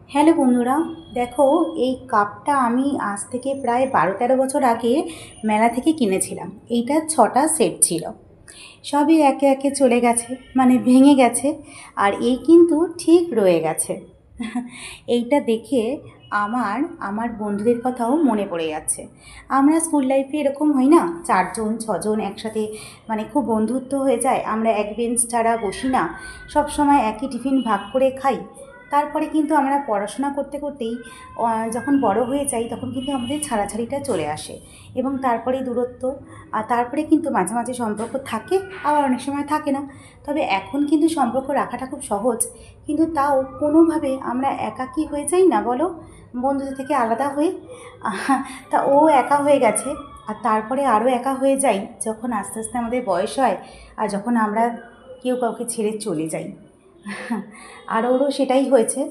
Hello বন্ধুরা, দেখো এই কাপটা আমি আজ থেকে প্রায় 12-13 বছর আগে মেলা থেকে কিনেছিলাম। এইটা 6টা সেট ছিল, সবই একে একে চলে গেছে, মানে ভেঙে গেছে। আর এই কিন্তু ঠিক রয়ে গেছে। এইটা দেখে আমার আমার বন্ধুদের কথাও মনে পড়ে যাচ্ছে। আমরা স্কুল লাইফে এরকম হই না, 4জন 6জন একসাথে, মানে খুব বন্ধুত্ব হয়ে যায়। আমরা এক বেঞ্চ ছাড়া বসি না, সব সময় একই টিফিন ভাগ করে খাই। তারপরে কিন্তু আমরা পড়াশোনা করতে করতেই যখন বড় হয়ে যাই তখন কিন্তু আমাদের ছাড়াছাড়িটা চলে আসে, এবং তারপরে দূরত্ব। আর তারপরে কিন্তু মাঝে মাঝে সম্পর্ক থাকে, আবার অনেক সময় থাকে না। তবে এখন কিন্তু সম্পর্ক রাখাটা খুব সহজ, কিন্তু তাও কোনোভাবে আমরা একাকী হয়ে যাই না বলো, বন্ধুদের থেকে আলাদা হয়ে। তা ও একা হয়ে গেছে, আর তারপরে আরও একা হয়ে যাই যখন আস্তে আস্তে আমাদের বয়স হয়, আর যখন আমরা কেউ কাউকে ছেড়ে চলে যাই। আর ওরও সেটাই হয়েছে।